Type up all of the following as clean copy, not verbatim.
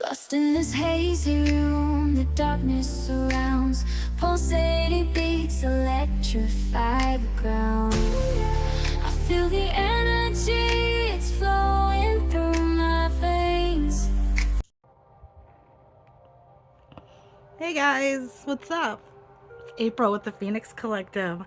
Lost in this hazy room, the darkness surrounds. Pulsating beats electrify the ground. I feel the energy, it's flowing through my veins. Hey guys, what's up? It's April with the Phoenix Collective.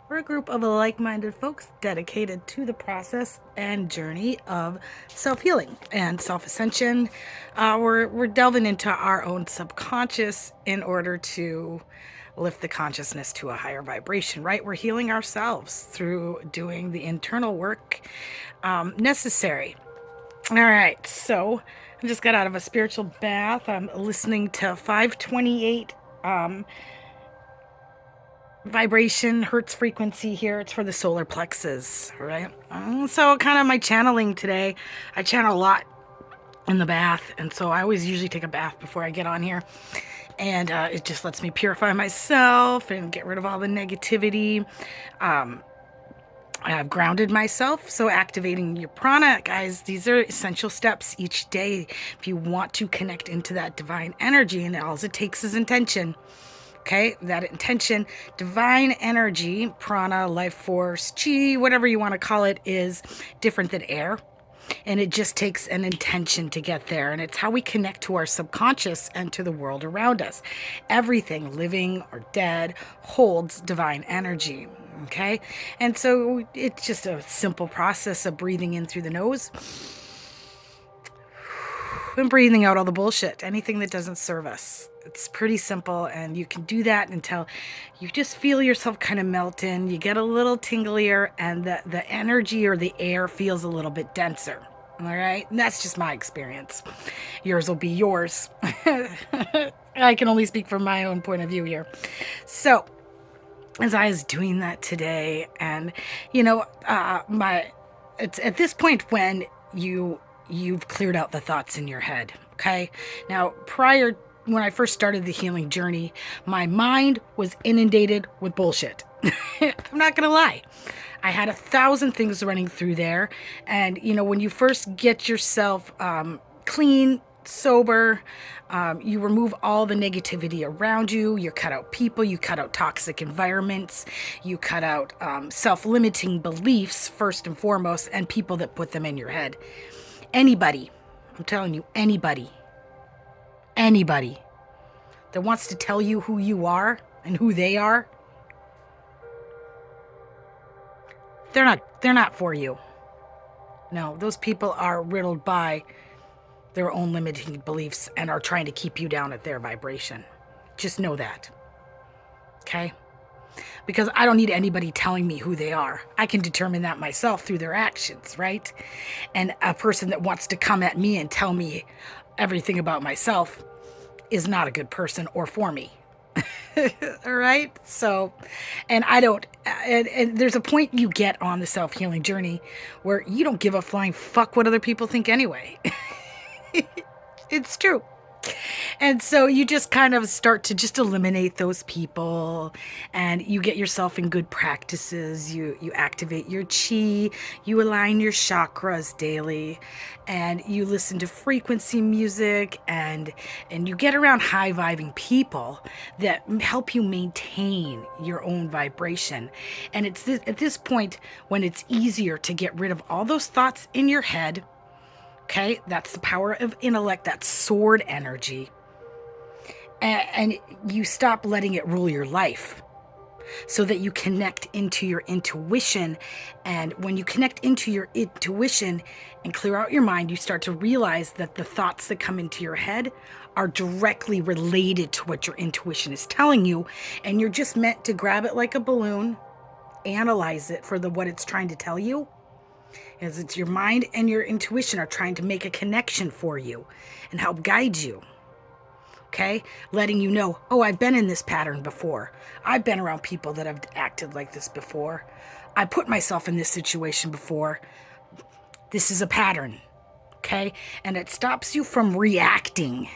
We're a group of like-minded folks dedicated to the process and journey of self-healing and self-ascension. We're delving into our own subconscious in order to lift the consciousness to a higher vibration, right? We're healing ourselves through doing the internal work necessary. All right, so I just got out of a spiritual bath. I'm listening to 528 vibration hertz frequency here. It's for the solar plexus, right? So kind of my channeling today. I channel a lot in the bath, and so I always usually take a bath before I get on here, and it just lets me purify myself and get rid of all the negativity. I've grounded myself, so activating your prana, guys, these are essential steps each day if you want to connect into that divine energy, and all it takes is intention. Okay, that intention, divine energy, prana, life force, chi, whatever you want to call it, is different than air. And it just takes an intention to get there. And it's how we connect to our subconscious and to the world around us. Everything, living or dead, holds divine energy. Okay, and so it's just a simple process of breathing in through the nose and breathing out all the bullshit, anything that doesn't serve us. It's pretty simple, and you can do that until you just feel yourself kind of melt in. You get a little tinglier, and the energy or the air feels a little bit denser. All right, and that's just my experience. Yours will be yours. I can only speak from my own point of view here. So, as I was doing that today, and it's at this point when you've cleared out the thoughts in your head. Okay, now when I first started the healing journey, my mind was inundated with bullshit. I'm not gonna lie. I had 1,000 things running through there, and when you first get yourself clean, sober, you remove all the negativity around you. You cut out people, you cut out toxic environments, you cut out self-limiting beliefs first and foremost, and people that put them in your head. Anybody, I'm telling you, anybody that wants to tell you who you are and who they are, they're not for you. No, those people are riddled by their own limiting beliefs and are trying to keep you down at their vibration. Just know that. Okay? Because I don't need anybody telling me who they are. I can determine that myself through their actions, right? And a person that wants to come at me and tell me everything about myself is not a good person or for me. All right? So, and I don't, and there's a point you get on the self-healing journey where you don't give a flying fuck what other people think anyway. It's true. And so you just kind of start to just eliminate those people, and you get yourself in good practices. You activate your chi, you align your chakras daily, and you listen to frequency music, and you get around high vibing people that help you maintain your own vibration. And it's at this point when it's easier to get rid of all those thoughts in your head. Okay, that's the power of intellect, that's sword energy. And you stop letting it rule your life so that you connect into your intuition. And when you connect into your intuition and clear out your mind, you start to realize that the thoughts that come into your head are directly related to what your intuition is telling you. And you're just meant to grab it like a balloon, analyze it for what it's trying to tell you. As it's your mind and your intuition are trying to make a connection for you and help guide you. Okay? Letting you know, oh, I've been in this pattern before. I've been around people that have acted like this before. I put myself in this situation before. This is a pattern. Okay? And it stops you from reacting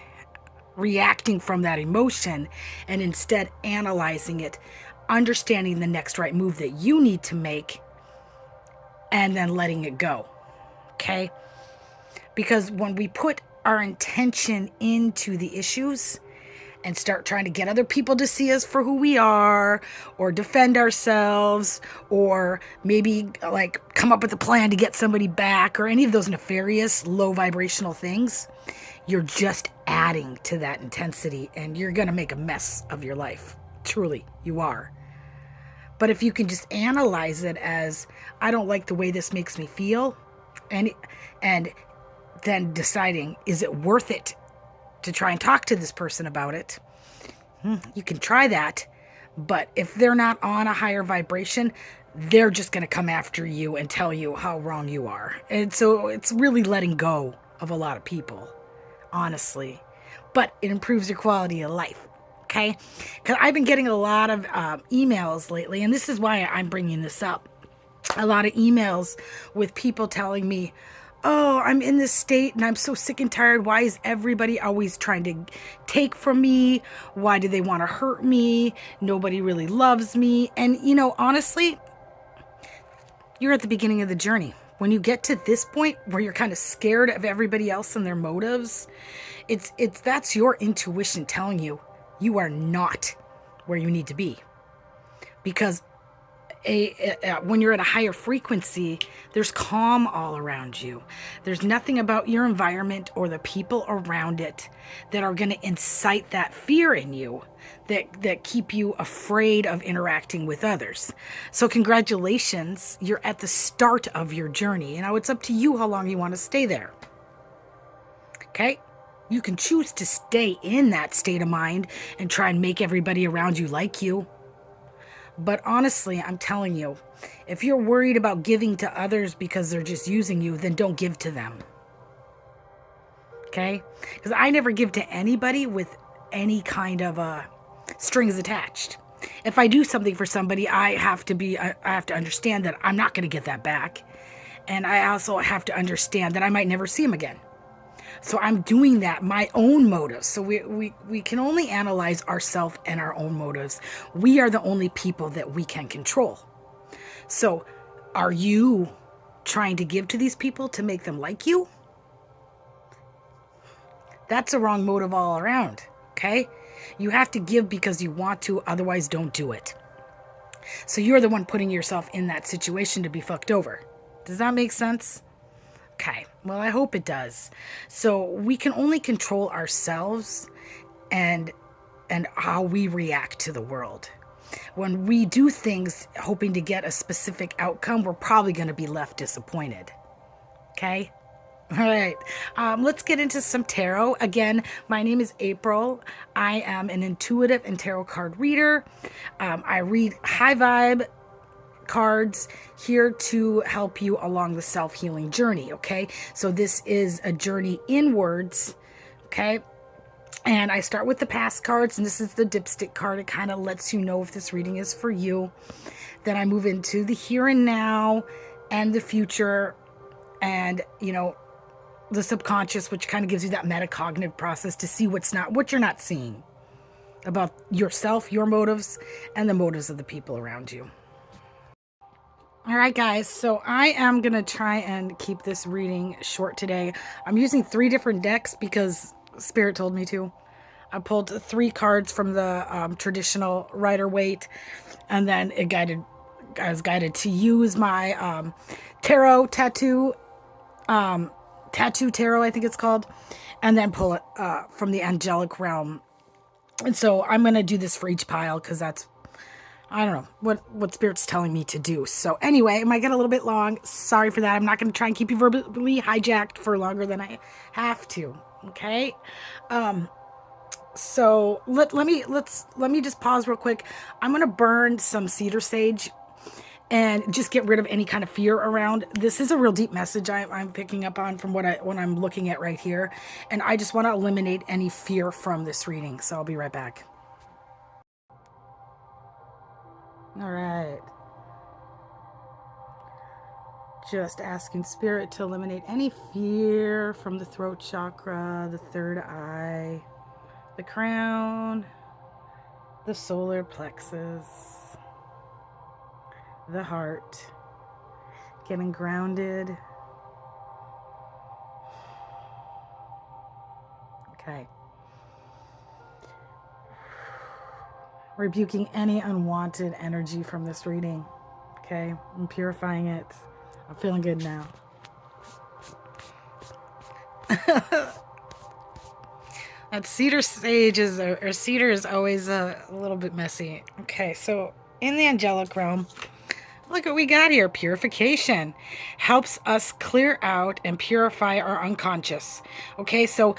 from that emotion, and instead analyzing it, understanding the next right move that you need to make, and then letting it go. Okay? Because when we put our intention into the issues and start trying to get other people to see us for who we are, or defend ourselves, or maybe like come up with a plan to get somebody back, or any of those nefarious low vibrational things, you're just adding to that intensity, and you're going to make a mess of your life. Truly, you are. But if you can just analyze it as, I don't like the way this makes me feel, and then deciding, is it worth it to try and talk to this person about it? You can try that, but if they're not on a higher vibration, they're just going to come after you and tell you how wrong you are. And so it's really letting go of a lot of people, honestly. But it improves your quality of life, okay? Because I've been getting a lot of emails lately, and this is why I'm bringing this up. A lot of emails with people telling me, oh, I'm in this state and I'm so sick and tired. Why is everybody always trying to take from me? Why do they want to hurt me? Nobody really loves me. And, you know, honestly, you're at the beginning of the journey. When you get to this point where you're kind of scared of everybody else and their motives, it's that's your intuition telling you you are not where you need to be. Because when you're at a higher frequency, there's calm all around you. There's nothing about your environment or the people around it that are going to incite that fear in you, that keep you afraid of interacting with others. So congratulations, you're at the start of your journey. And now it's up to you how long you want to stay there. Okay? You can choose to stay in that state of mind and try and make everybody around you like you. But honestly, I'm telling you, if you're worried about giving to others because they're just using you, then don't give to them. Okay? Because I never give to anybody with any kind of strings attached. If I do something for somebody, I have to understand that I'm not going to get that back. And I also have to understand that I might never see them again. So I'm doing that, my own motives. So we can only analyze ourselves and our own motives. We are the only people that we can control. So are you trying to give to these people to make them like you? That's a wrong motive all around, okay? You have to give because you want to, otherwise don't do it. So you're the one putting yourself in that situation to be fucked over. Does that make sense? Okay, well, I hope it does. So we can only control ourselves and how we react to the world. When we do things hoping to get a specific outcome, we're probably going to be left disappointed. Okay? All right. Let's get into some tarot. Again, my name is April. I am an intuitive and tarot card reader. I read high vibe cards here to help you along the self-healing journey, okay? So this is a journey inwards, okay? And I start with the past cards, and this is the dipstick card. It kind of lets you know if this reading is for you. Then I move into the here and now and the future and, you know, the subconscious, which kind of gives you that metacognitive process to see what you're not seeing about yourself, your motives, and the motives of the people around you. All right, guys, so I am going to try and keep this reading short today. I'm using 3 different decks because Spirit told me to. I pulled 3 cards from the traditional Rider-Waite, and then I was guided to use my tarot tattoo tarot, I think it's called, and then pull it from the angelic realm. And so I'm going to do this for each pile because that's, I don't know what Spirit's telling me to do. So anyway, it might get a little bit long. Sorry for that. I'm not going to try and keep you verbally hijacked for longer than I have to. Okay. So let me just pause real quick. I'm going to burn some cedar sage and just get rid of any kind of fear around. This is a real deep message I'm picking up on from what I'm looking at right here. And I just want to eliminate any fear from this reading. So I'll be right back. All right. Just asking Spirit to eliminate any fear from the throat chakra, the third eye, the crown, the solar plexus, the heart, getting grounded, Okay. Rebuking any unwanted energy from this reading. Okay. I'm purifying it. I'm feeling good now. That cedar sage or cedar is always a little bit messy. Okay, so in the angelic realm, look what we got here. Purification helps us clear out and purify our unconscious. Okay, so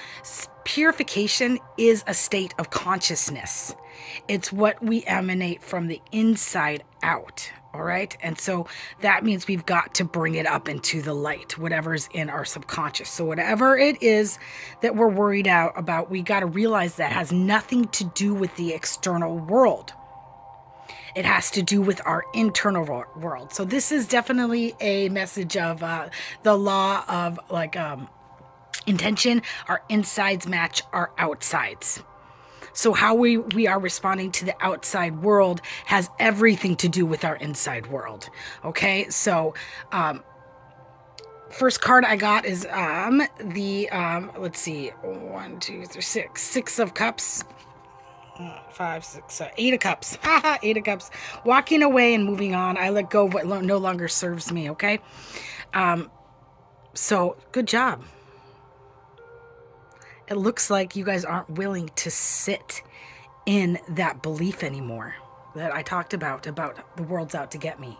purification is a state of consciousness. It's what we emanate from the inside out. All right. And so that means we've got to bring it up into the light, whatever's in our subconscious. So whatever it is that we're worried out about, we got to realize that has nothing to do with the external world. It has to do with our internal world. So this is definitely a message of the law of intention. Our insides match our outsides. So how we are responding to the outside world has everything to do with our inside world. Okay, so first card I got is let's see, 1, 2, 3, 6 of cups. 5, 6, 8 of cups. 8 of cups. Walking away and moving on. I let go of what no longer serves me. Okay. So good job. It looks like you guys aren't willing to sit in that belief anymore that I talked about the world's out to get me.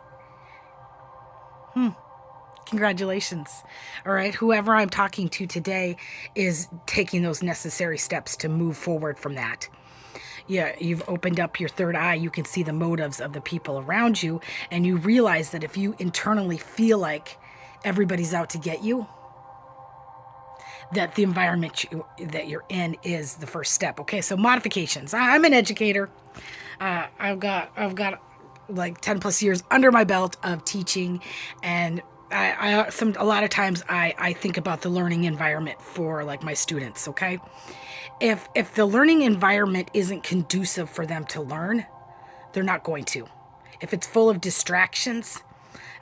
Congratulations. All right. Whoever I'm talking to today is taking those necessary steps to move forward from that. Yeah, you've opened up your third eye. You can see the motives of the people around you, and you realize that if you internally feel like everybody's out to get you, that the environment that you're in is the first step. Okay, so modifications. I'm an educator. I've got like 10 plus years under my belt of teaching, and a lot of times I think about the learning environment for like my students. Okay, if the learning environment isn't conducive for them to learn, they're not going to. If it's full of distractions.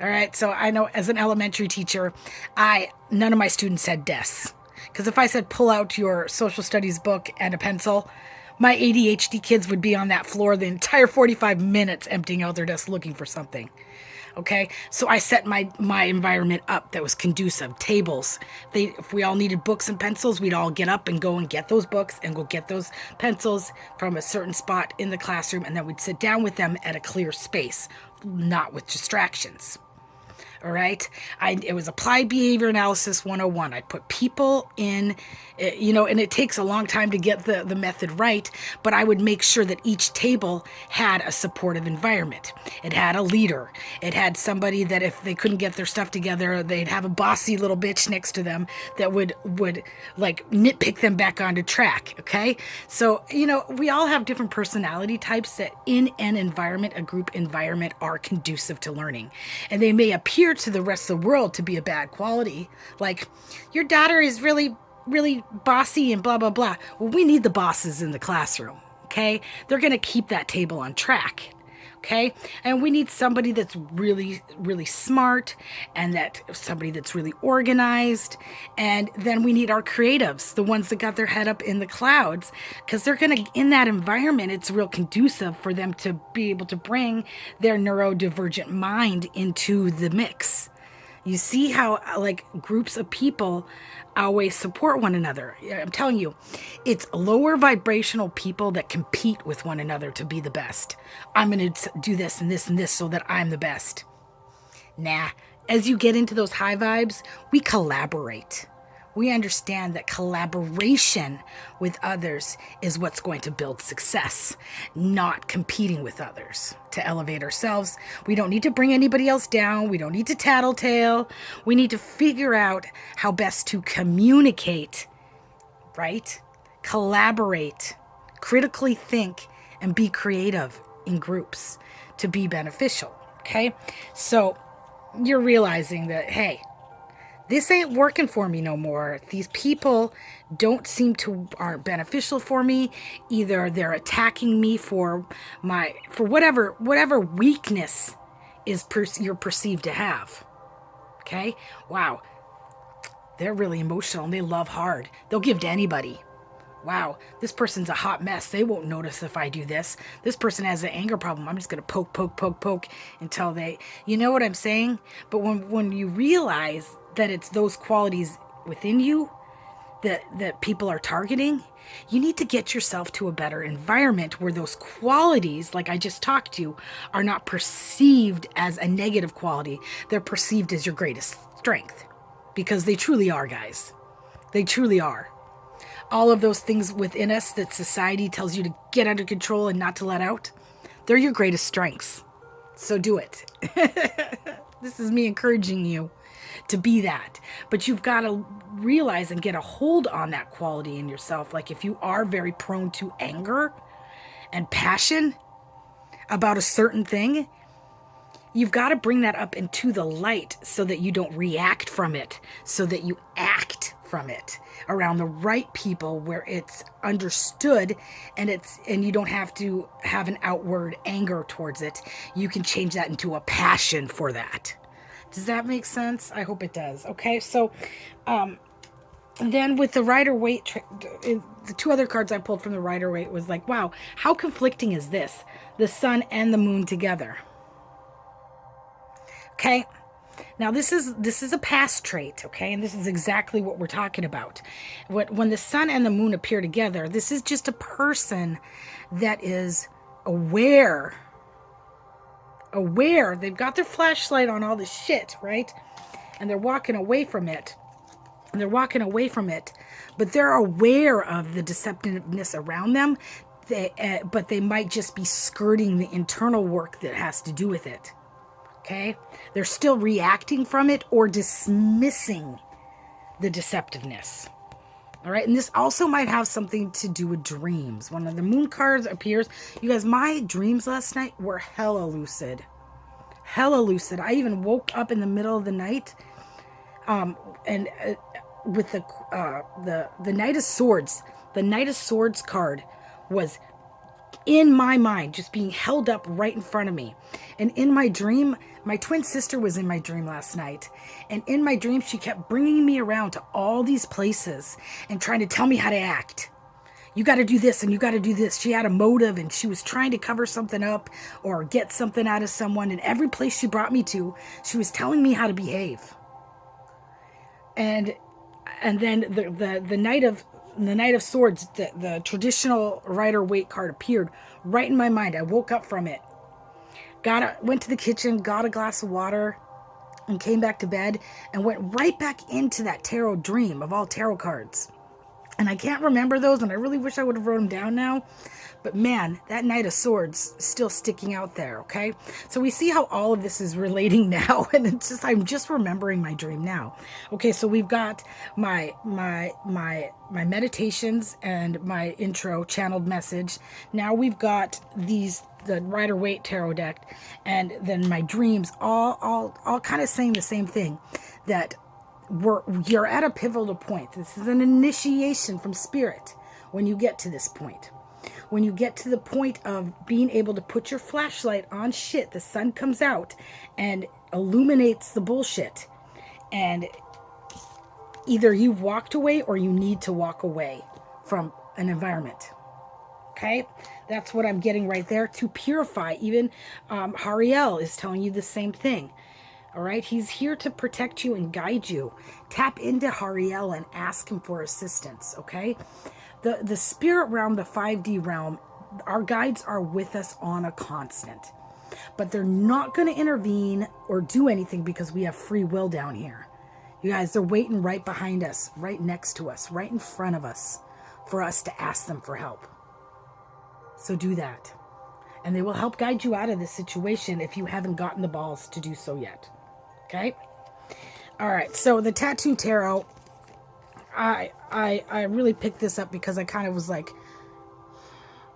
All right, so I know as an elementary teacher, none of my students had desks. Because if I said, pull out your social studies book and a pencil, my ADHD kids would be on that floor the entire 45 minutes emptying out their desks looking for something. Okay, so I set my environment up that was conducive. Tables. If we all needed books and pencils, we'd all get up and go and get those books and go get those pencils from a certain spot in the classroom, and then we'd sit down with them at a clear space, not with distractions. All right. It was applied behavior analysis 101. I put people in, and it takes a long time to get the method right, but I would make sure that each table had a supportive environment. It had a leader. It had somebody that if they couldn't get their stuff together, they'd have a bossy little bitch next to them that would like nitpick them back onto track. Okay. So, we all have different personality types that in an environment, a group environment, are conducive to learning. And they may appear to the rest of the world to be a bad quality. Like, your daughter is really, really bossy and blah, blah, blah. Well, we need the bosses in the classroom, okay? They're going to keep that table on track, okay? And we need somebody that's really, really smart, and somebody that's really organized. And then we need our creatives, the ones that got their head up in the clouds, because they're going to, in that environment, it's real conducive for them to be able to bring their neurodivergent mind into the mix. You see how like groups of people always support one another. I'm telling you, it's lower vibrational people that compete with one another to be the best. I'm going to do this and this and this so that I'm the best. Nah, as you get into those high vibes, we collaborate. We understand that collaboration with others is what's going to build success, not competing with others to elevate ourselves. We don't need to bring anybody else down. We don't need to tattletale. We need to figure out how best to communicate, right? Collaborate, critically think, and be creative in groups to be beneficial, okay? So you're realizing that, hey, this ain't working for me no more. These people aren't beneficial for me. Either they're attacking me for whatever weakness you're perceived to have. Okay? Wow. They're really emotional and they love hard. They'll give to anybody. Wow, this person's a hot mess. They won't notice if I do this. This person has an anger problem. I'm just going to poke, poke, poke, poke until they, you know what I'm saying? But when you realize that it's those qualities within you that people are targeting, you need to get yourself to a better environment where those qualities, like I just talked to, are not perceived as a negative quality. They're perceived as your greatest strength, because they truly are, guys. They truly are. All of those things within us that society tells you to get under control and not to let out, they're your greatest strengths. So do it. This is me encouraging you to be that. But you've got to realize and get a hold on that quality in yourself. Like if you are very prone to anger and passion about a certain thing, you've got to bring that up into the light so that you don't react from it, so that you act from it around the right people where it's understood, and you don't have to have an outward anger towards it. You can change that into a passion for that. Does that make sense? I hope it does. Okay, so then with the Rider-Waite, the two other cards I pulled from the Rider-Waite was like, wow, how conflicting is this? The sun and the moon together. Okay, now this is a past trait, okay, and this is exactly what we're talking about. When the sun and the moon appear together, this is just a person that is aware. They've got their flashlight on all this shit, right? And they're walking away from it. But they're aware of the deceptiveness around them. But they might just be skirting the internal work that has to do with it. Okay? They're still reacting from it or dismissing the deceptiveness. All right? And this also might have something to do with dreams. One of the moon cards appears. You guys, my dreams last night were hella lucid. Hella lucid. I even woke up in the middle of the night with the Knight of Swords. The Knight of Swords card was in my mind, just being held up right in front of me. And in my dream, my twin sister was in my dream last night. And in my dream, she kept bringing me around to all these places and trying to tell me how to act. You got to do this and you got to do this. She had a motive and she was trying to cover something up or get something out of someone. And every place she brought me to, she was telling me how to behave. And then the Knight of Swords, the traditional Rider-Waite card appeared right in my mind. I woke up from it. Went to the kitchen, got a glass of water, and came back to bed and went right back into that tarot dream of all tarot cards. And I can't remember those, and I really wish I would have wrote them down now. But man, that Knight of Swords is still sticking out there, okay? So we see how all of this is relating now, and it's just, I'm just remembering my dream now. Okay, so we've got my meditations and my intro channeled message. Now we've got the Rider-Waite tarot deck, and then my dreams all kind of saying the same thing, that you're at a pivotal point. This is an initiation from spirit when you get to this point. When you get to the point of being able to put your flashlight on shit, the sun comes out and illuminates the bullshit. And either you've walked away or you need to walk away from an environment. Okay? That's what I'm getting right there. To purify. Even Hariel is telling you the same thing. All right? He's here to protect you and guide you. Tap into Hariel and ask him for assistance. Okay? The spirit realm, the 5D realm, our guides are with us on a constant. But they're not going to intervene or do anything because we have free will down here. You guys, they're waiting right behind us, right next to us, right in front of us for us to ask them for help. So do that. And they will help guide you out of this situation if you haven't gotten the balls to do so yet. Okay? All right, so the Tattoo Tarot, I really picked this up because I kind of was like,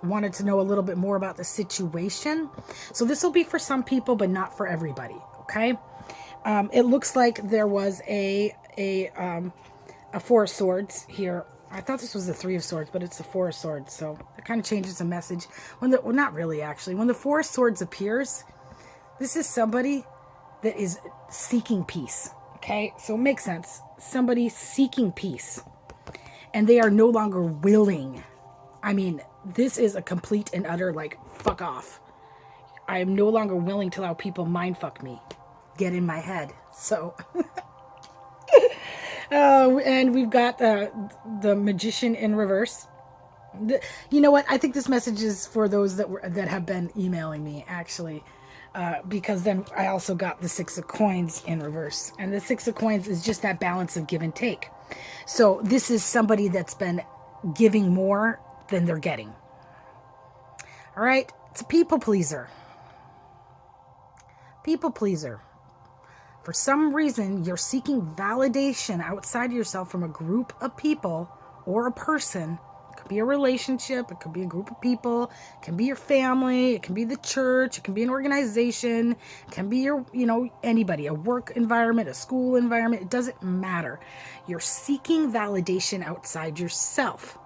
wanted to know a little bit more about the situation. So this will be for some people, but not for everybody. Okay. It looks like there was a Four of Swords here. I thought this was the Three of Swords, but it's the Four of Swords. So it kind of changes the message. Well, not really, actually. When the Four of Swords appears, this is somebody that is seeking peace. Okay, so it makes sense. Somebody seeking peace. and they are no longer willing. I mean, this is a complete and utter, like, fuck off. I am no longer willing to allow people mind fuck me, get in my head. So, and we've got the Magician in reverse. You know what? I think this message is for those that have been emailing me, actually, because then I also got the Six of Coins in reverse, and the Six of Coins is just that balance of give and take. So this is somebody that's been giving more than they're getting. All right, it's a people pleaser. People pleaser. For some reason, you're seeking validation outside of yourself from a group of people or a person. It could be a relationship, it could be a group of people, it can be your family, it can be the church, it can be an organization, it can be your, anybody, a work environment, a school environment, it doesn't matter. You're seeking validation outside yourself,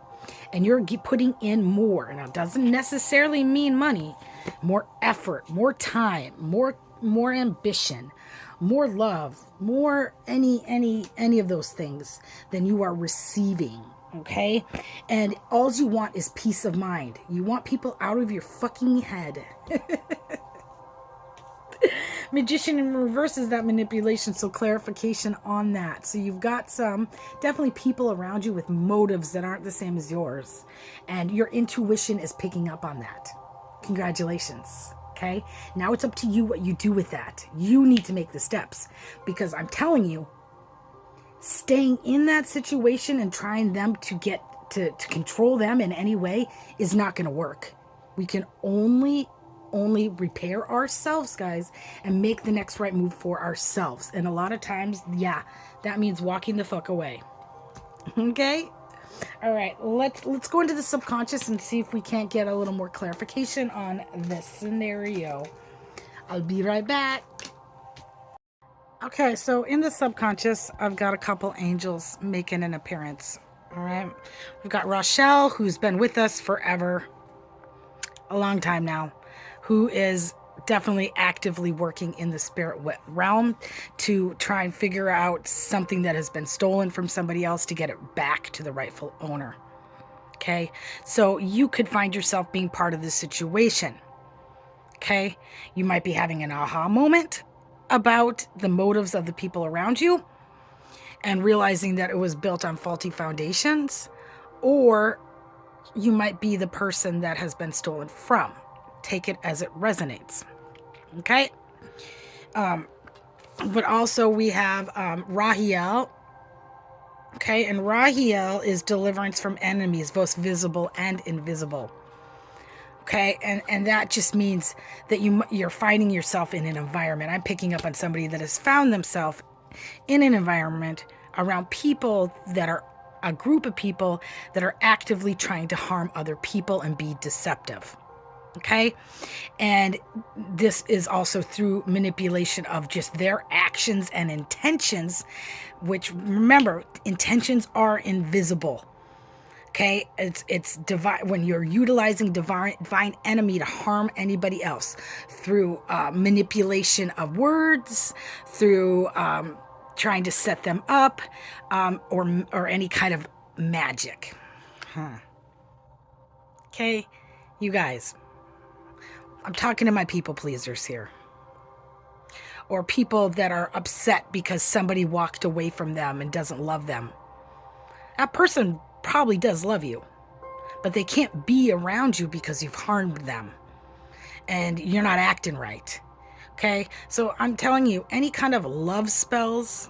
and you're putting in more. And it doesn't necessarily mean money, more effort, more time, more ambition, more love, more any of those things than you are receiving. Okay? And all you want is peace of mind. You want people out of your fucking head. Magician in reverse is that manipulation, so clarification on that. So you've got definitely people around you with motives that aren't the same as yours, and your intuition is picking up on that. Congratulations. Okay, now it's up to you what you do with that. You need to make the steps, because I'm telling you, staying in that situation and trying them to get to control them in any way is not going to work. We can only repair ourselves, guys, and make the next right move for ourselves. And a lot of times, yeah, that means walking the fuck away. Okay? All right, let's go into the subconscious and see if we can't get a little more clarification on this scenario. I'll be right back. Okay, so in the subconscious, I've got a couple angels making an appearance. All right, we've got Rochelle, who's been with us forever, a long time now, who is definitely actively working in the spirit realm to try and figure out something that has been stolen from somebody else to get it back to the rightful owner. Okay, so you could find yourself being part of this situation. Okay, you might be having an aha moment about the motives of the people around you and realizing that it was built on faulty foundations, or you might be the person that has been stolen from. Take it as it resonates. Okay. But also we have Rahiel. Okay, and Rahiel is deliverance from enemies, both visible and invisible. Okay, and that just means that you're finding yourself in an environment. I'm picking up on somebody that has found themselves in an environment around people that are a group of people that are actively trying to harm other people and be deceptive. Okay, and this is also through manipulation of just their actions and intentions, which, remember, intentions are invisible. Okay, it's divine when you're utilizing divine enemy to harm anybody else through manipulation of words, through trying to set them up, or any kind of magic. Okay, you guys, I'm talking to my people pleasers here, or people that are upset because somebody walked away from them and doesn't love them. That person probably does love you, but they can't be around you because you've harmed them and you're not acting right. Okay, so I'm telling you, any kind of love spells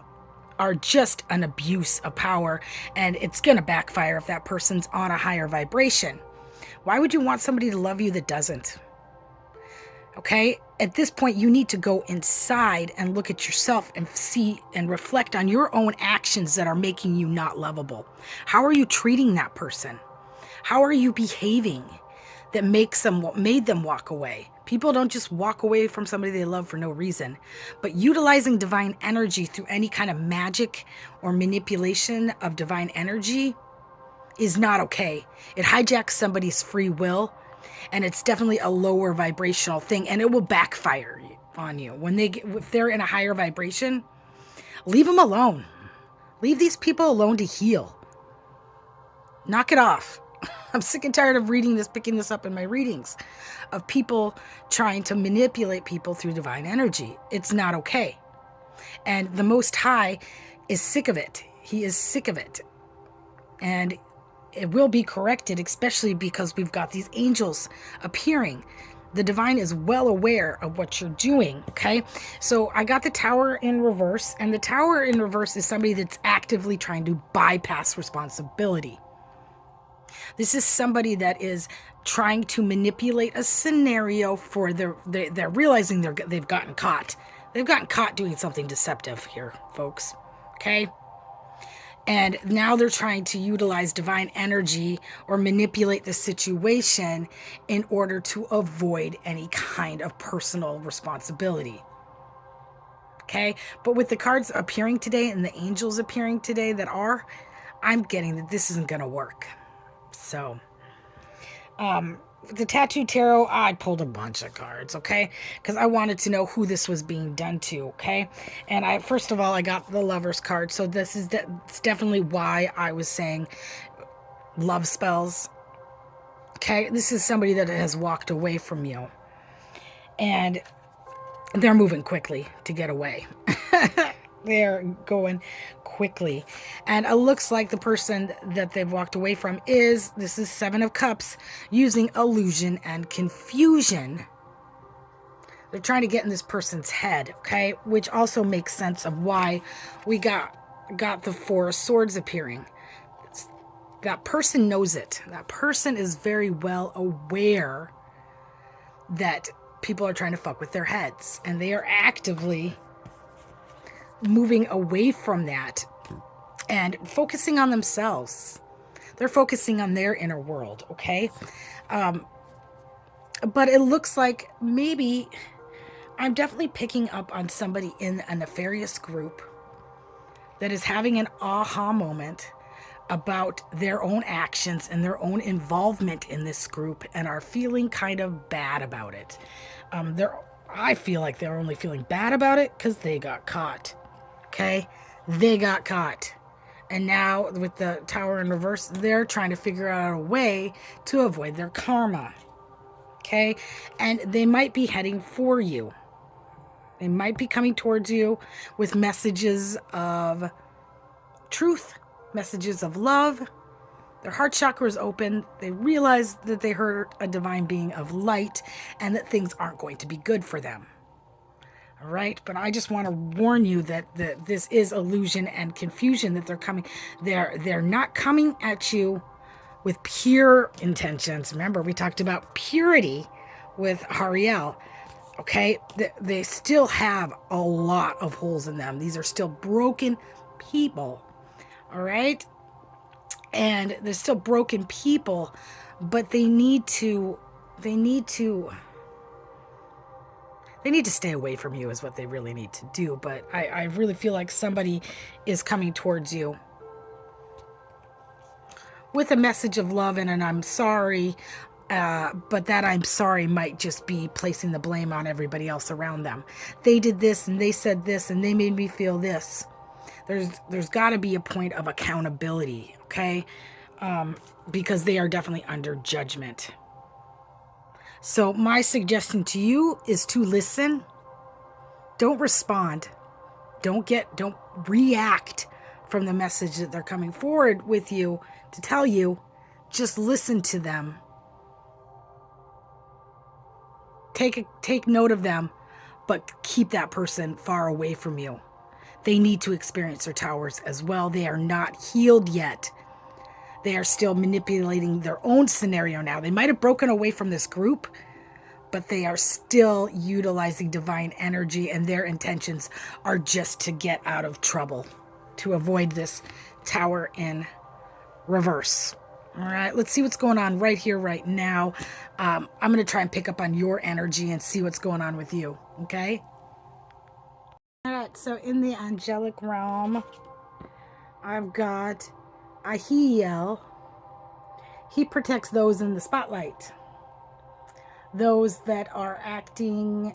are just an abuse of power, and it's gonna backfire if that person's on a higher vibration. Why would you want somebody to love you that doesn't? Okay, at this point, you need to go inside and look at yourself and see and reflect on your own actions that are making you not lovable. How are you treating that person? How are you behaving that made them walk away? People don't just walk away from somebody they love for no reason, but utilizing divine energy through any kind of magic or manipulation of divine energy is not okay. It hijacks somebody's free will, and it's definitely a lower vibrational thing, and it will backfire on you. If they're in a higher vibration, leave them alone. Leave these people alone to heal. Knock it off. I'm sick and tired of reading this, picking this up in my readings, of people trying to manipulate people through divine energy. It's not okay. And the Most High is sick of it. He is sick of it. And it will be corrected, especially because we've got these angels appearing. The divine is well aware of what you're doing, okay? So I got the Tower in reverse, and the Tower in reverse is somebody that's actively trying to bypass responsibility. This is somebody that is trying to manipulate a scenario for they're realizing they've gotten caught. They've gotten caught doing something deceptive here, folks, okay? And now they're trying to utilize divine energy or manipulate the situation in order to avoid any kind of personal responsibility. Okay? But with the cards appearing today and the angels appearing today I'm getting that this isn't going to work. So, the Tattoo Tarot, I pulled a bunch of cards, okay? Because I wanted to know who this was being done to, okay? And first of all, I got the Lover's card, so it's definitely why I was saying love spells, okay? This is somebody that has walked away from you, and they're moving quickly to get away. They're going quickly. And it looks like the person that they've walked away from this is Seven of Cups, using illusion and confusion. They're trying to get in this person's head, okay? Which also makes sense of why we got the Four of Swords appearing. That person knows it. That person is very well aware that people are trying to fuck with their heads, and they are actively moving away from that and focusing on themselves. They're focusing on their inner world, okay? But it looks like maybe I'm definitely picking up on somebody in a nefarious group that is having an aha moment about their own actions and their own involvement in this group and are feeling kind of bad about it. I feel like they're only feeling bad about it because they got caught. Okay? They got caught. And now with the Tower in reverse, they're trying to figure out a way to avoid their karma. Okay? And they might be heading for you. They might be coming towards you with messages of truth, messages of love. Their heart chakra is open. They realize that they heard a divine being of light and that things aren't going to be good for them. All right, but I just want to warn you that this is illusion and confusion, that they're coming. They're not coming at you with pure intentions. Remember, we talked about purity with Hariel. Okay, they still have a lot of holes in them. These are still broken people. All right, and they're still broken people, but they need to stay away from you is what they really need to do. But I really feel like somebody is coming towards you with a message of love and an I'm sorry, but that I'm sorry might just be placing the blame on everybody else around them. They did this and they said this and they made me feel this. There's got to be a point of accountability, okay? Because they are definitely under judgment. So my suggestion to you is to listen. Don't respond. Don't react from the message that they're coming forward with you to tell you. Just listen to them. Take note of them, but keep that person far away from you. They need to experience their towers as well. They are not healed yet. They are still manipulating their own scenario now. They might have broken away from this group, but they are still utilizing divine energy, and their intentions are just to get out of trouble, to avoid this Tower in reverse. All right, let's see what's going on right here, right now. I'm going to try and pick up on your energy and see what's going on with you, okay? All right, so in the angelic realm, I've got Ahiel. He protects those in the spotlight. Those that are acting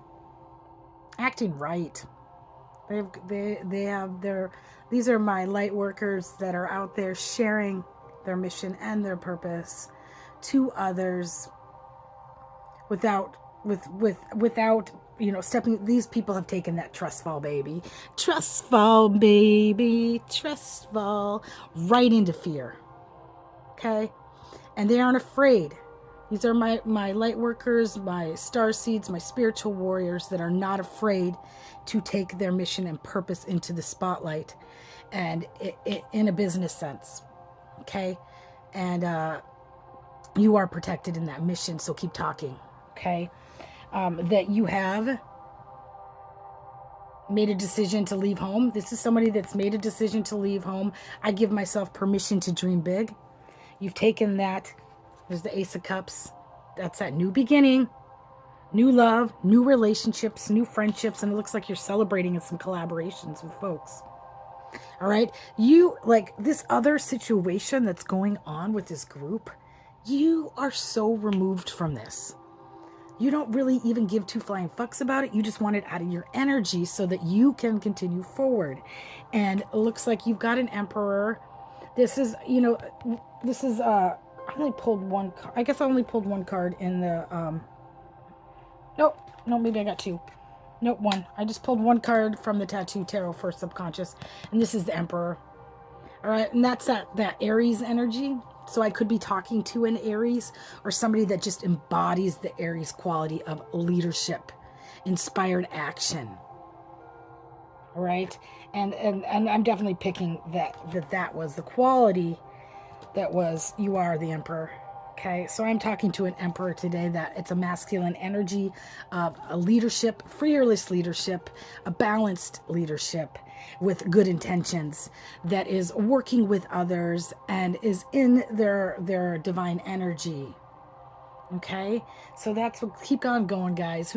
right. They have these are my light workers that are out there sharing their mission and their purpose to others without stepping. These people have taken that trust fall baby right into fear. Okay, and they aren't afraid. These are my light workers, my star seeds, my spiritual warriors that are not afraid to take their mission and purpose into the spotlight, and in a business sense. Okay, and you are protected in that mission, so keep talking. Okay, that you have made a decision to leave home. This is somebody that's made a decision to leave home. I give myself permission to dream big. You've taken that. There's the Ace of Cups. That's that new beginning, new love, new relationships, new friendships, and it looks like you're celebrating in some collaborations with folks. All right. You, like this other situation that's going on with this group, you are so removed from this. You don't really even give two flying fucks about it. You just want it out of your energy so that you can continue forward. And it looks like you've got an Emperor. This is, I only pulled one. I guess I only pulled one card in the, no, maybe I got two. Nope, one. I just pulled one card from the Tattoo Tarot for subconscious. And this is the Emperor. All right. And that's that Aries energy. So I could be talking to an Aries or somebody that just embodies the Aries quality of leadership, inspired action. All right. And I'm definitely picking that was the quality that was, you are the Emperor. Okay, so I'm talking to an Emperor today that it's a masculine energy of a leadership, fearless leadership, a balanced leadership with good intentions that is working with others and is in their divine energy. Okay, so that's what, keep on going, guys.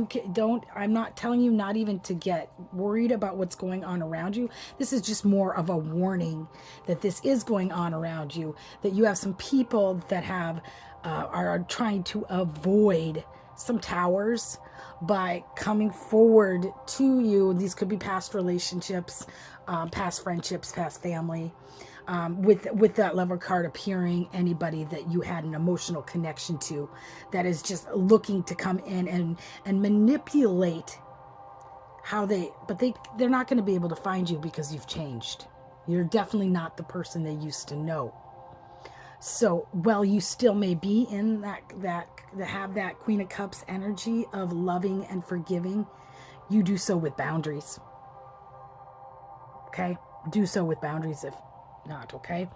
I'm not telling you not even to get worried about what's going on around you. This is just more of a warning that this is going on around you, that you have some people that are trying to avoid some towers by coming forward to you. These could be past relationships, past friendships, past family. With that Lover card appearing, anybody that you had an emotional connection to that is just looking to come in and manipulate they're not going to be able to find you because you've changed. You're definitely not the person they used to know. So while you still may be in that Queen of Cups energy of loving and forgiving, you do so with boundaries. Okay? Do so with boundaries if not, okay?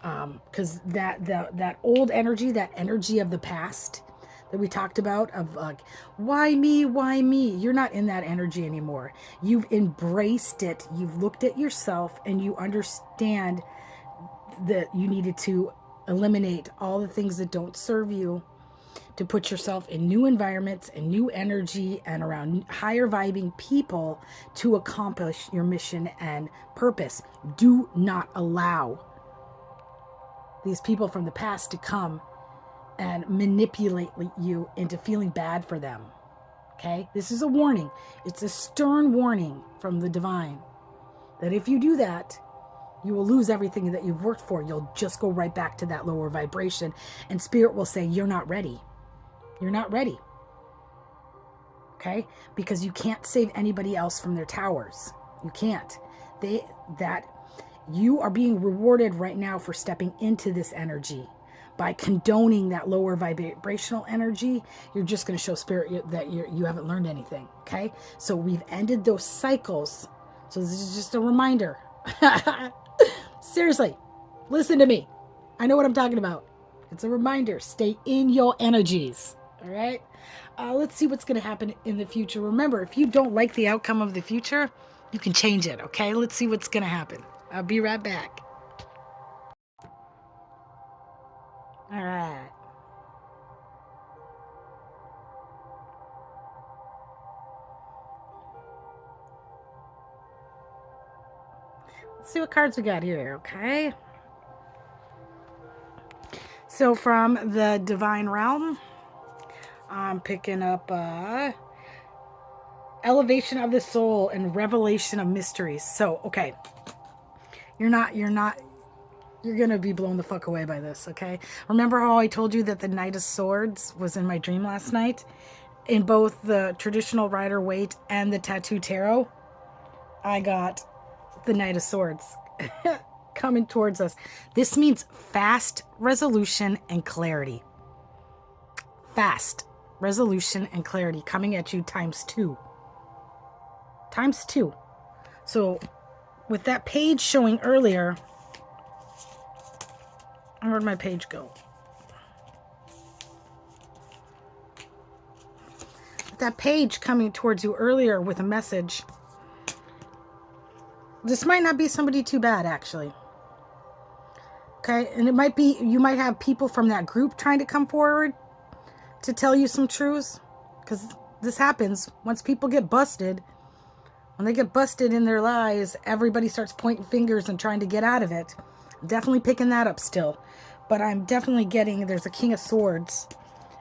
Because that old energy, that energy of the past that we talked about of like, why me? You're not in that energy anymore. You've embraced it. You've looked at yourself and you understand that you needed to eliminate all the things that don't serve you, to put yourself in new environments and new energy and around higher vibing people to accomplish your mission and purpose. Do not allow these people from the past to come and manipulate you into feeling bad for them. Okay? This is a warning. It's a stern warning from the divine that if you do that, you will lose everything that you've worked for. You'll just go right back to that lower vibration, and spirit will say, you're not ready. You're not ready. Okay? Because you can't save anybody else from their towers. You can't. You are being rewarded right now for stepping into this energy. By condoning that lower vibrational energy, you're just going to show spirit that you haven't learned anything. Okay? So we've ended those cycles. So this is just a reminder. Seriously, listen to me. I know what I'm talking about. It's a reminder. Stay in your energies. All right. Let's see what's going to happen in the future. Remember, if you don't like the outcome of the future, you can change it. Okay. Let's see what's going to happen. I'll be right back. All right. Let's see what cards we got here. Okay. So from the Divine Realm, I'm picking up Elevation of the Soul and Revelation of Mysteries. So, okay. You're not You're going to be blown the fuck away by this, okay? Remember how I told you that the Knight of Swords was in my dream last night? In both the traditional Rider-Waite and the Tattoo Tarot, I got the Knight of Swords coming towards us. This means fast resolution and clarity. Fast resolution and clarity coming at you times 2. Times 2. So with that page showing earlier, where'd my page go? That page coming towards you earlier with a message. This might not be somebody too bad, actually. Okay, and it might be, you might have people from that group trying to come forward to tell you some truths. Because this happens once people get busted. When they get busted in their lies, everybody starts pointing fingers and trying to get out of it. I'm definitely picking that up still. But I'm definitely getting, there's a King of Swords.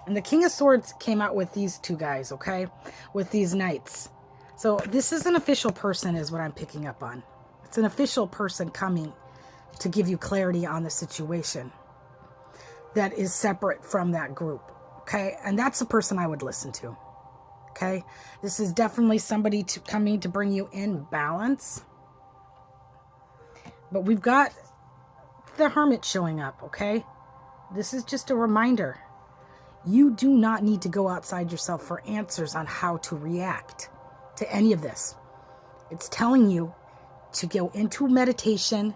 And the King of Swords came out with these two guys, okay? With these knights. So this is an official person is what I'm picking up on. It's an official person coming to give you clarity on the situation that is separate from that group, okay? And that's the person I would listen to, okay? This is definitely somebody coming to bring you in balance. But we've got the Hermit showing up, okay? This is just a reminder. You do not need to go outside yourself for answers on how to react to any of this. It's telling you to go into meditation,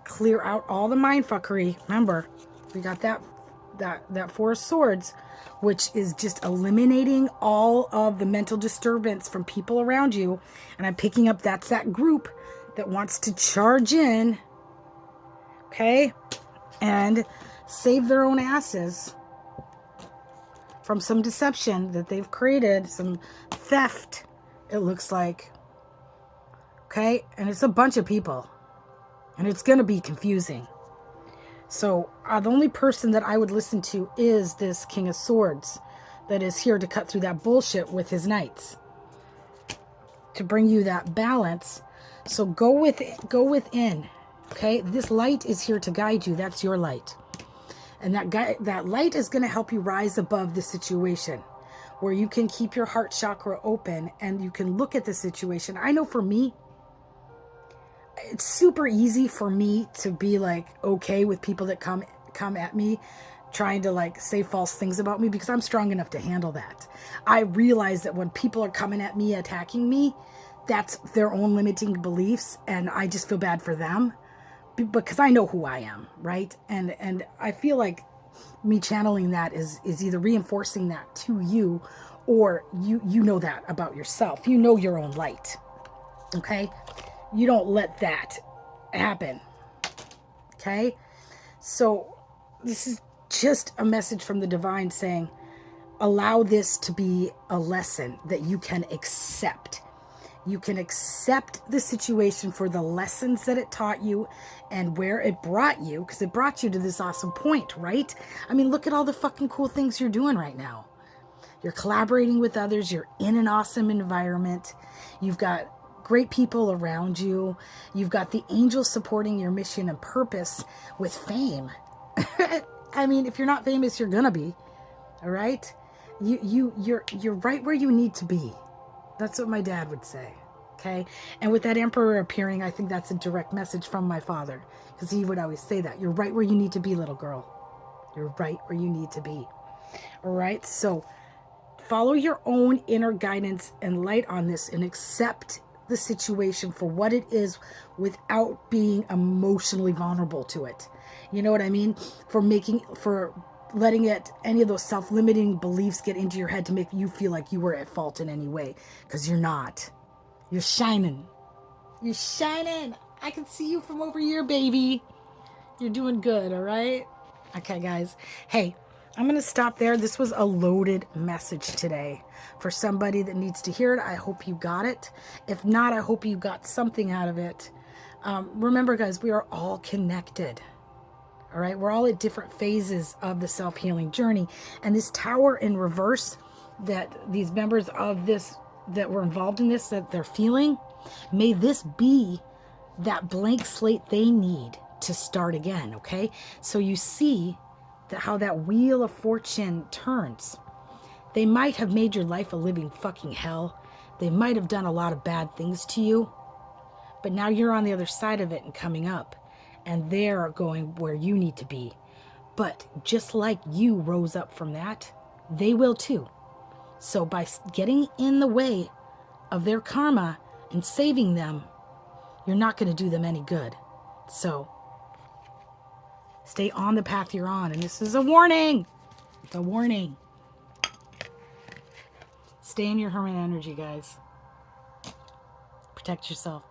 clear out all the mindfuckery. Remember, we got that Four of Swords, which is just eliminating all of the mental disturbance from people around you. And I'm picking up that's that group that wants to charge in, okay, and save their own asses from some deception that they've created, some theft, it looks like. Okay? And it's a bunch of people. And it's going to be confusing. So the only person that I would listen to is this King of Swords that is here to cut through that bullshit with his knights. To bring you that balance. So go within. Okay? This light is here to guide you. That's your light. And that light is going to help you rise above the situation where you can keep your heart chakra open and you can look at the situation. I know for me, it's super easy for me to be like, okay with people that come at me trying to like say false things about me because I'm strong enough to handle that. I realize that when people are coming at me, attacking me, that's their own limiting beliefs. And I just feel bad for them. Because I know who I am, right? And I feel like me channeling that is either reinforcing that to you or you know that about yourself. You know your own light, okay? You don't let that happen, okay? So this is just a message from the divine saying, allow this to be a lesson that you can accept. You can accept the situation for the lessons that it taught you and where it brought you, because it brought you to this awesome point, right? I mean, look at all the fucking cool things you're doing right now. You're collaborating with others. You're in an awesome environment. You've got great people around you. You've got the angels supporting your mission and purpose with fame. I mean, if you're not famous, you're gonna be, all right? You're right where you need to be. That's what my dad would say, okay? And with that Emperor appearing, I think that's a direct message from my father, because he would always say that. You're right where you need to be, little girl. You're right where you need to be, all right? So follow your own inner guidance and light on this and accept the situation for what it is without being emotionally vulnerable to it. You know what I mean? For letting any of those self-limiting beliefs get into your head to make you feel like you were at fault in any way. Because you're not. You're shining. You're shining. I can see you from over here, baby. You're doing good, all right? Okay, guys. Hey, I'm going to stop there. This was a loaded message today for somebody that needs to hear it. I hope you got it. If not, I hope you got something out of it. Remember, guys, we are all connected. All right, we're all at different phases of the self-healing journey. And this tower in reverse that these members of this, that were involved in this, that they're feeling, may this be that blank slate they need to start again, okay? So you see that how that wheel of fortune turns. They might have made your life a living fucking hell. They might have done a lot of bad things to you, but now you're on the other side of it and coming up, and they're going where you need to be. But just like you rose up from that, they will too. So by getting in the way of their karma and saving them, you're not going to do them any good. So stay on the path you're on. And this is a warning. It's a warning. Stay in your hermit energy, guys. Protect yourself.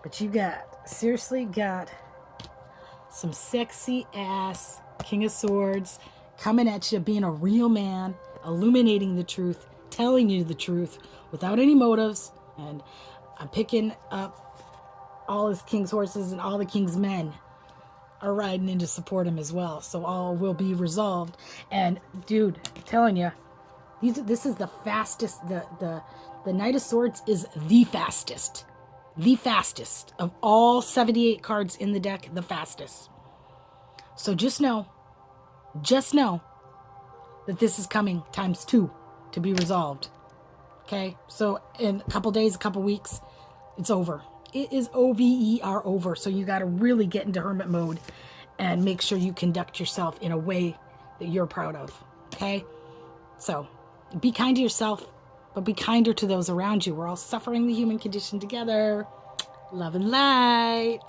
But you seriously got some sexy ass King of Swords coming at you, being a real man, illuminating the truth, telling you the truth without any motives. And I'm picking up all his king's horses, and all the king's men are riding in to support him as well. So all will be resolved. And dude, I'm telling you, this is the fastest. The Knight of Swords is the fastest. The fastest of all 78 cards in the deck, the fastest. So just know that this is coming ×2 to be resolved. Okay? So in a couple days, a couple weeks, it's over. It is over, over. So you got to really get into hermit mode and make sure you conduct yourself in a way that you're proud of. Okay? So be kind to yourself, but be kinder to those around you. We're all suffering the human condition together. Love and light.